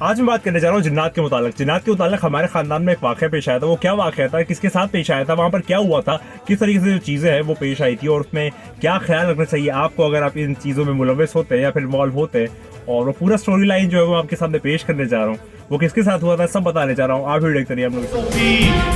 आज मैं बात करने जा रहा हूँ जिन्नात के मुतालिक। जिन्नात के मुतालिक हमारे खानदान में एक वाक़या पेश आया था। वो क्या वाक़या था, किसके साथ पेश आया था, वहाँ पर क्या हुआ था, किस तरीके से जो चीज़ें हैं वो पेश आई थी और उसमें क्या ख्याल रखना चाहिए आपको अगर आप इन चीज़ों में मुलव्वस होते हैं या फिर इन्वॉल्व होते हैं। और वो पूरा स्टोरी लाइन जो है वो आपके सामने पेश करने जा रहा हूँ। वो किसके साथ हुआ था सब बताने जा रहा हूँ। आप वीडियो देखते रहिए हम लोग।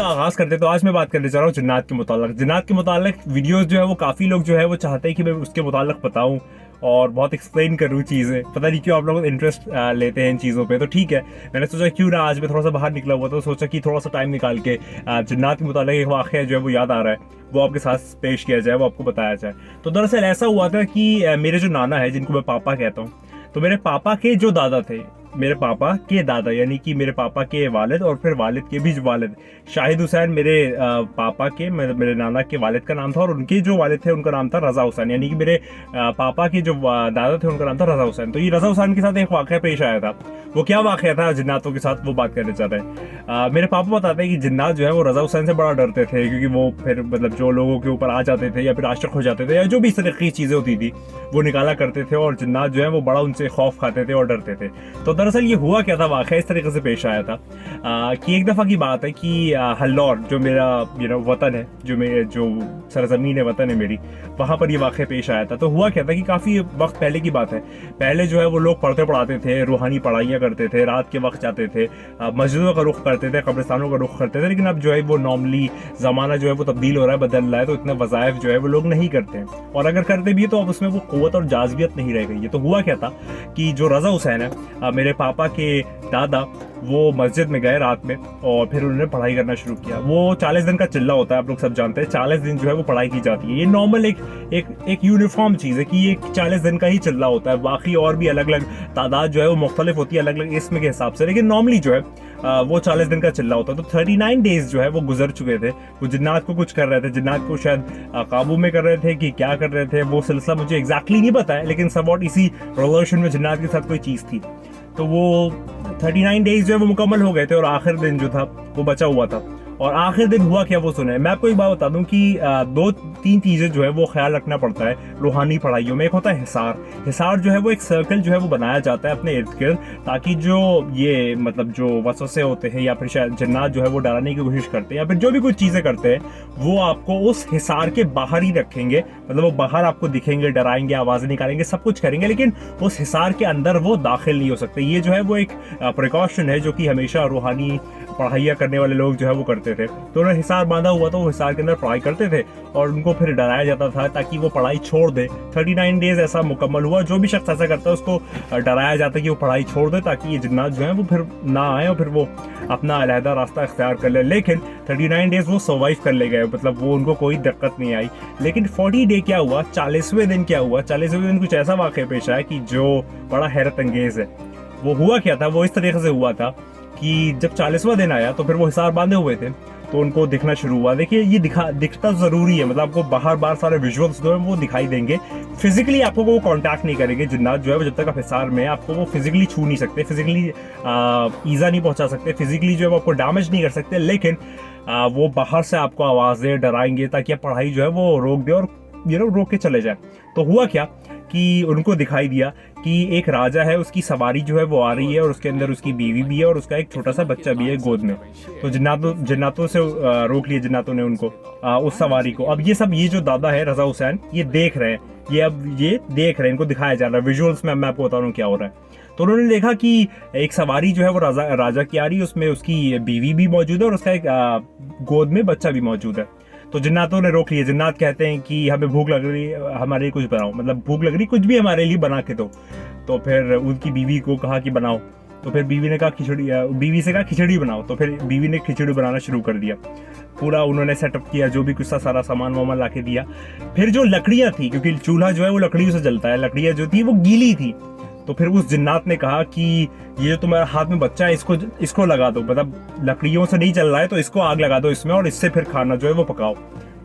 आगाज करते तो आज मैं बात करने जा रहा हूँ जिन्नात के मुतालिक। जिन्नात के मुतालिक वीडियोस जो है वो काफ़ी लोग जो है वो चाहते हैं कि मैं उसके मुतालिक बताऊँ और बहुत एक्सप्लेन करूँ चीज़ें। पता नहीं क्यों आप लोग इंटरेस्ट लेते हैं इन चीज़ों पे, तो ठीक है। मैंने सोचा क्यों ना आज मैं थोड़ा सा बाहर निकला हुआ तो सोचा कि थोड़ा सा टाइम निकाल के जिन्नात के मुतालिक एक वाक़या जो है वो याद आ रहा है वो आपके साथ पेश किया जाए, वो आपको बताया जाए। तो दरअसल ऐसा हुआ था कि मेरे जो नाना है जिनको मैं पापा कहता हूँ, तो मेरे पापा के जो दादा थे, मेरे पापा के दादा यानी कि मेरे पापा के वालिद और फिर वालिद के भी वालिद शाहिद हुसैन मेरे पापा के मेरे नाना के वालिद का नाम था और उनके जो वालिद थे उनका नाम था रज़ा हुसैन। यानी कि मेरे पापा के जो दादा थे उनका नाम था रज़ा हुसैन। तो ये रज़ा हुसैन के साथ एक वाक़या पेश आया था। वो क्या वाक़या था जिन्नातों के साथ, वो बात करने चाहते हैं। मेरे पापा बताते हैं कि जिन्नात जो है वो रज़ा हुसैन से बड़ा डरते थे क्योंकि वो फिर मतलब जो लोगों के ऊपर आ जाते थे या फिर आशिक हो जाते थे या जो भी इस तरह की चीज़ें होती थी वो निकाला करते थे और जिन्नात जो है वो बड़ा उनसे खौफ खाते थे और डरते थे। तो दरअसल ये हुआ क्या था, वाक़या इस तरीके से पेश आया था कि एक दफ़ा की बात है कि हल्लौर जो मेरा वतन है, जो सरजमीन है, वतन है मेरी, वहाँ पर ये वाक़या पेश आया था। तो हुआ क्या था कि काफ़ी वक्त पहले की बात है। पहले जो है वो लोग पढ़ते पढ़ाते थे, रूहानी पढ़ाइयाँ करते थे, रात के वक्त जाते थे, मस्जिदों का रुख करते थे, कब्रिस्तानों का रुख करते थे। लेकिन अब जो है वो नॉर्मली ज़माना जो है वो तब्दील हो रहा है, बदल रहा है, तो इतने वज़ाइफ जो है वो लोग नहीं करते हैं और अगर करते भी तो अब उसमें वो क़ुव्वत और जाज़बियत नहीं रह गई है। तो हुआ क्या था कि जो रज़ा हुसैन है मेरे पापा के दादा, वो मस्जिद में गए रात में और फिर उन्होंने पढ़ाई करना शुरू किया। वो 40 दिन का चिल्ला होता है, आप लोग सब जानते हैं। 40 दिन जो है वो पढ़ाई की जाती है। ये नॉर्मल एक यूनिफॉर्म चीज़ है कि ये 40 दिन का ही चिल्ला होता है। बाकी और भी अलग अलग तादाद जो है वो मुख्तलिफ होती है अलग अलग इसम के हिसाब से, लेकिन नॉर्मली जो है वो 40 दिन का चिल्ला होता है। तो 39 डेज जो है वो गुजर चुके थे। वो जिन्नात को कुछ कर रहे थे, जिन्नात को शायद काबू में कर रहे थे कि क्या कर रहे थे, वो सिलसिला मुझे एग्जैक्टली नहीं पता है, लेकिन सबॉट इसी रिलेशन में जिन्नात के साथ कोई चीज़ थी। तो वो 39 डेज जो है वो मुकम्मल हो गए थे और आखिर दिन जो था वो बचा हुआ था। और आखिर दिन हुआ क्या वो सुने। मैं आपको एक बात बता दूं कि 2-3 चीज़ें जो है वो ख्याल रखना पड़ता है रूहानी पढ़ाइयों में। एक होता है हिसार। हिसार जो है वो एक सर्कल जो है वो बनाया जाता है अपने इर्द गिर्द, ताकि जो ये मतलब जो वसवसे होते हैं या फिर शायद जिन्नात जो है वो डराने की कोशिश करते हैं या फिर जो भी कुछ चीज़ें करते हैं वो आपको उस हिसार के बाहर ही रखेंगे। मतलब वो बाहर आपको दिखेंगे, डराएंगे, आवाज़ें निकालेंगे, सब कुछ करेंगे, लेकिन उस हिसार के अंदर वो दाखिल नहीं हो सकते। ये जो है वो एक प्रिकॉशन है जो कि हमेशा रूहानी पढ़ाइयाँ करने वाले लोग जो है वो करते थे। तो उन्हें हिसार बांधा हुआ तो वो हिसार के अंदर पढ़ाई करते थे और उनको फिर डराया जाता था ताकि वो पढ़ाई छोड़ दे। 39 डेज ऐसा मुकम्मल हुआ। जो भी शख्स ऐसा करता है उसको डराया जाता है कि वो पढ़ाई छोड़ दे ताकि ये जिन्नात जो है वो फिर ना आए और फिर वो अपना अलहदा रास्ता इख्तियार कर ले। लेकिन 39 डेज वो सर्वाइव कर ले गए, मतलब वो उनको कोई दिक्कत नहीं आई। लेकिन 40 डे क्या हुआ, 40वें दिन क्या हुआ, 40वें दिन कुछ ऐसा वाक़या पेश आया कि जो बड़ा हैरत अंगेज़ है। वो हुआ क्या था, वो इस तरीके से हुआ था कि जब 40वां दिन आया तो फिर वो हिसार बांधे हुए थे तो उनको दिखना शुरू हुआ। देखिए ये दिखता ज़रूरी है, मतलब आपको बाहर सारे विजुअल्स जो है वो दिखाई देंगे। फिजिकली आपको वो कांटेक्ट नहीं करेंगे जिन्नात जो है वो, जब तक आप हिसार में आपको वो फिजिकली छू नहीं सकते, फिजिकली ईज़ा नहीं पहुंचा सकते, फिजिकली जो है वो आपको डैमेज नहीं कर सकते, लेकिन वो बाहर से आपको आवाज़ें डराएंगे ताकि आप पढ़ाई जो है वो रोक दे और रोक के चले जाए। तो हुआ क्या कि उनको दिखाई दिया कि एक राजा है, उसकी सवारी जो है वो आ रही है और उसके अंदर उसकी बीवी भी है और उसका एक छोटा सा बच्चा भी है गोद में। तो जिन्नातों से रोक लिया जिन्नातों ने उनको, उस सवारी को। अब ये जो दादा है रज़ा हुसैन, ये देख रहे हैं, ये देख रहे हैं, इनको दिखाया जा रहा है विजुअल्स में। मैं आपको बता रहा हूँ क्या हो रहा है। तो उन्होंने देखा कि एक सवारी जो है वो राजा की आ रही है, उसमें उसकी बीवी भी मौजूद है और उसका एक गोद में बच्चा भी मौजूद है। तो जिन्नातों ने रोक लिए। जिन्नात कहते हैं कि हमें भूख लग रही है, हमारे लिए कुछ बनाओ, मतलब भूख लग रही, कुछ भी हमारे लिए बना के दो। तो फिर उनकी बीवी को कहा कि बनाओ। तो फिर बीवी ने कहा बीवी से कहा खिचड़ी बनाओ। तो फिर बीवी ने खिचड़ी बनाना शुरू कर दिया। पूरा उन्होंने सेटअप किया, जो भी कुछ था सारा सामान वामान ला के दिया। फिर जो लकड़ियाँ थी, क्योंकि चूल्हा जो है वो लकड़ियों से जलता है, लकड़ियाँ जो थी वो गीली थी। तो फिर उस जिन्नात ने कहा कि ये जो तुम्हारे हाथ में बच्चा है इसको लगा दो, मतलब लकड़ियों से नहीं चल रहा है तो इसको आग लगा दो इसमें और इससे फिर खाना जो है वो पकाओ।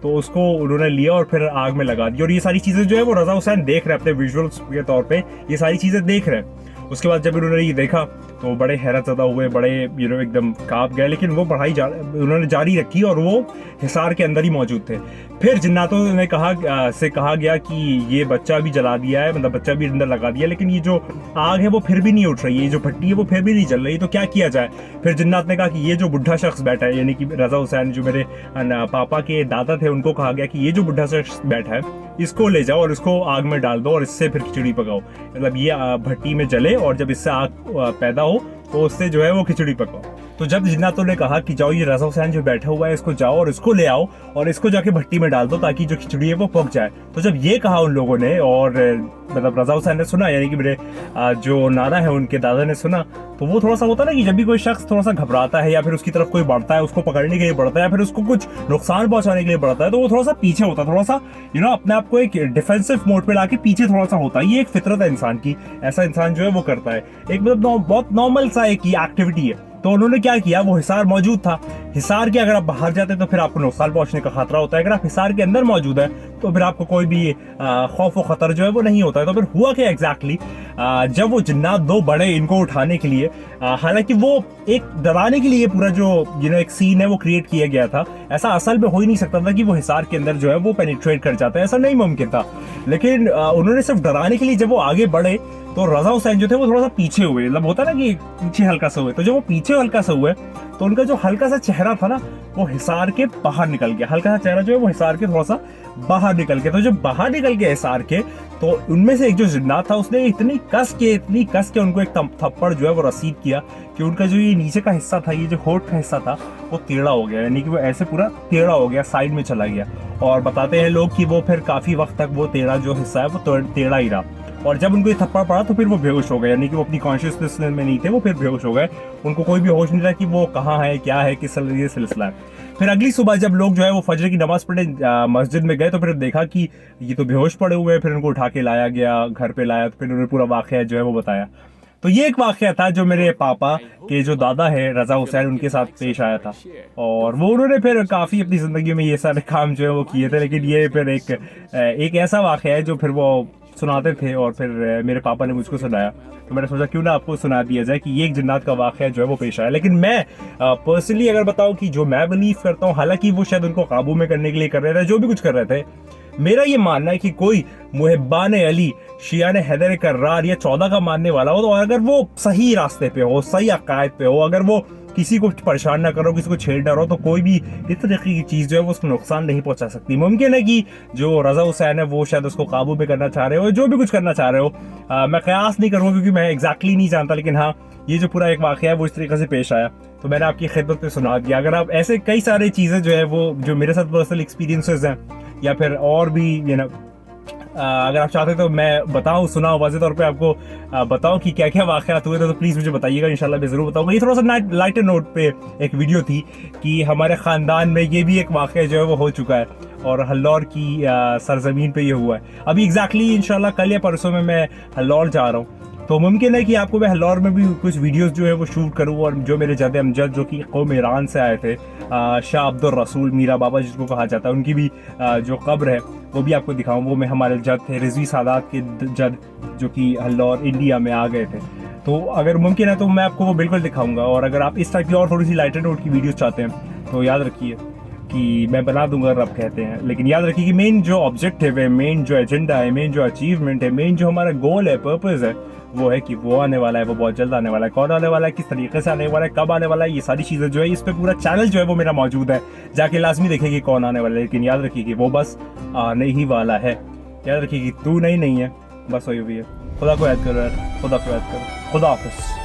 तो उसको उन्होंने लिया और फिर आग में लगा दी। और ये सारी चीज़ें जो है वो रज़ा हुसैन देख रहे हैं अपने विजुअल्स के तौर पे, ये सारी चीज़ें देख रहे हैं। उसके बाद जब उन्होंने ये देखा तो बड़े हैरत ज़दा हुए, बड़े एकदम काँप गए, लेकिन वो पढ़ाई उन्होंने जारी रखी और वो हिसार के अंदर ही मौजूद थे। फिर जिन्नातों ने कहा गया कि ये बच्चा भी जला दिया है, मतलब बच्चा भी अंदर लगा दिया, लेकिन ये जो आग है वो फिर भी नहीं उठ रही है, ये जो भट्टी है वो फिर भी नहीं जल रही, तो क्या किया जाए। फिर जिन्नात ने कहा कि ये जो बुढ़ा शख्स बैठा है, यानी कि रज़ा हुसैन जो मेरे पापा के दादा थे, उनको कहा गया कि ये जो बुढ़ा शख्स बैठा है इसको ले जाओ और इसको आग में डाल दो और इससे फिर खिचड़ी पकाओ, मतलब ये भट्टी में जले और जब इससे आग पैदा हो तो उससे जो है वो खिचड़ी पकाओ। तो जब जिन्नातों ने कहा कि जाओ ये रज़ा हुसैन जो बैठा हुआ है इसको जाओ और इसको ले आओ और इसको जाके भट्टी में डाल दो ताकि जो खिचड़ी है वो पक जाए, तो जब ये कहा उन लोगों ने और मतलब रज़ा हुसैन ने सुना, यानी कि मेरे जो नाना है उनके दादा ने सुना, तो वो थोड़ा सा होता है ना कि जब भी कोई शख्स थोड़ा सा घबराता है या फिर उसकी तरफ कोई बढ़ता है, उसको पकड़ने के लिए बढ़ता है या फिर उसको कुछ नुकसान पहुंचाने के लिए बढ़ता है, तो वो थोड़ा सा पीछे होता है, थोड़ा सा अपने आप को एक डिफेंसिव मोड पे लाके पीछे थोड़ा सा होता है। ये एक फितरत है इंसान की, ऐसा इंसान जो है वो करता है, एक मतलब बहुत नॉर्मल सा एक एक्टिविटी है। तो उन्होंने क्या किया, वो हिसार मौजूद था, हिसार के अगर आप बाहर जाते तो फिर आपको नुकसान पहुंचने का खतरा होता है, अगर आप हिसार के अंदर मौजूद है तो फिर आपको कोई भी खौफ और खतर जो है वो नहीं होता है। तो फिर हुआ क्या एग्जैक्टली, जब वो जिन्नात दो बड़े इनको उठाने के लिए, हालांकि वो एक डराने के लिए पूरा जो एक सीन है वो क्रिएट किया गया था, ऐसा असल में हो ही नहीं सकता था कि वो हिसार के अंदर जो है वो पेनिट्रेट कर जाता है, ऐसा नहीं मुमकिन था। लेकिन उन्होंने सिर्फ डराने के लिए जब वो आगे बढ़े तो रज़ा हुसैन जो थे वो थोड़ा सा पीछे हुए, मतलब होता ना कि पीछे हल्का सा हुए, तो जब वो पीछे हल्का सा हुए तो उनका जो हल्का सा चेहरा था ना वो हिसार के बाहर निकल गया, हल्का सा चेहरा जो है वो हिसार के थोड़ा सा बाहर निकल गया। तो जब बाहर निकल गया हिसार के, तो उनमें से एक जो जिन्नात था उसने इतनी कस के उनको एक थप्पड़ जो है वो रसीद किया कि उनका जो ये नीचे का हिस्सा था, ये जो होठ का हिस्सा था वो टेढ़ा हो गया, यानी कि वो ऐसे पूरा टेढ़ा हो गया, साइड में चला गया। और बताते हैं लोग कि वो फिर काफी वक्त तक वो टेढ़ा जो हिस्सा है वो टेढ़ा ही रहा। और जब उनको ये थप्पड़ पड़ा तो फिर वो बेहोश हो गए, यानी कि वो अपनी कॉन्शियसनेस में नहीं थे, वो फिर बेहोश हो गए, उनको कोई भी होश नहीं था कि वो कहाँ है, क्या है, किस ये सिलसिला है। फिर अगली सुबह जब लोग जो है वो फजर की नमाज पढ़ने मस्जिद में गए तो फिर देखा कि ये तो बेहोश पड़े हुए हैं, फिर उनको उठा के लाया गया, घर पे लाया, तो फिर उन्होंने पूरा वाकया जो है वो बताया। तो ये एक वाकया था जो मेरे पापा के जो दादा है रज़ा हुसैन उनके साथ पेश आया था, और वो उन्होंने फिर काफ़ी अपनी ज़िंदगी में ये सारे काम जो है वो किए थे, लेकिन ये फिर एक ऐसा वाकया है जो फिर वो सुनाते थे और फिर मेरे पापा ने मुझको सुनाया, तो मैंने सोचा क्यों ना आपको सुना दिया जाए कि ये एक जिन्नात का वाकया जो है वो पेश आया। लेकिन मैं पर्सनली अगर बताऊं कि जो मैं बिलीव करता हूँ, हालांकि वो शायद उनको काबू में करने के लिए कर रहे थे, जो भी कुछ कर रहे थे, मेरा ये मानना है कि कोई मुहिब्बान अली, शियाने हैदर कर्रार या 14 का मानने वाला हो, तो अगर वो सही रास्ते पे हो, सही अकायद पे हो, अगर वो किसी को परेशान ना करो, किसी को छेड़ ना रहो, तो कोई भी इस तरीके की चीज़ जो है वो उसको नुकसान नहीं पहुंचा सकती। मुमकिन है कि जो रज़ा हुसैन है वो शायद उसको काबू में करना चाह रहे हो, जो भी कुछ करना चाह रहे हो, मैं कयास नहीं करूँगा क्योंकि मैं एग्जैक्टली नहीं जानता, लेकिन हाँ ये जो पूरा एक वाक़या है वो इस तरीके से पेश आया तो मैंने आपकी खिदमत में सुना दिया। अगर आप ऐसे कई सारी चीज़ें जो है वो जो मेरे साथ पर्सनल एक्सपीरियंसेस हैं या फिर और भी अगर आप चाहते तो मैं बताऊं, सुनाऊं, वाज़ेह तौर पे आपको बताऊं कि क्या क्या वाक़यात हुए थे, तो प्लीज़ मुझे बताइएगा, इंशाल्लाह मैं ज़रूर बताऊंगा। ये थोड़ा सा लाइटर नोट पे एक वीडियो थी कि हमारे ख़ानदान में ये भी एक वाक़या जो है वो हो चुका है और हल्लौर की सरजमीन पे ये हुआ है। अभी एग्जैक्टली इंशाल्लाह कल या परसों में मैं हल्लौर जा रहा हूँ, तो मुमकिन है कि आपको मैं हल्लौर में भी कुछ वीडियोस जो है वो शूट करूँ, और जो मेरे जद अमजद जो कि कौम ईरान से आए थे, शाह अब्दुल रसूल मीरा बाबा जिसको कहा जाता है, उनकी भी जो कब्र है वो भी आपको दिखाऊँ। वो में हमारे जद थे रिजवी सादात के जद जो कि हल्लौर इंडिया में आ गए थे, तो अगर मुमकिन है तो मैं आपको वो बिल्कुल दिखाऊँगा। और अगर आप इस टाइप की और थोड़ी सी लाइटर नोट की वीडियोज़ चाहते हैं तो याद रखिए कि मैं बना दूंगा अगर आप कहते हैं, लेकिन याद रखिए कि मेन जो ऑब्जेक्टिव है, मेन जो एजेंडा है, मेन जो अचीवमेंट है, मेन जो हमारा गोल है, पर्पज़ है, वो है कि वो आने वाला है, वो बहुत जल्द आने वाला है। कौन आने वाला है, किस तरीके से आने वाला है, कब आने वाला है, ये सारी चीज़ें जो है इस पे पूरा चैनल जो है वो मेरा मौजूद है, जाके लाजमी देखेंगे कौन आने वाला है। लेकिन याद रखिए कि वो बस आने ही वाला है। याद रखिए कि तू नहीं है, बस वही है। खुदा को याद करो यार, खुदा को याद करो। खुदा हाफिज़।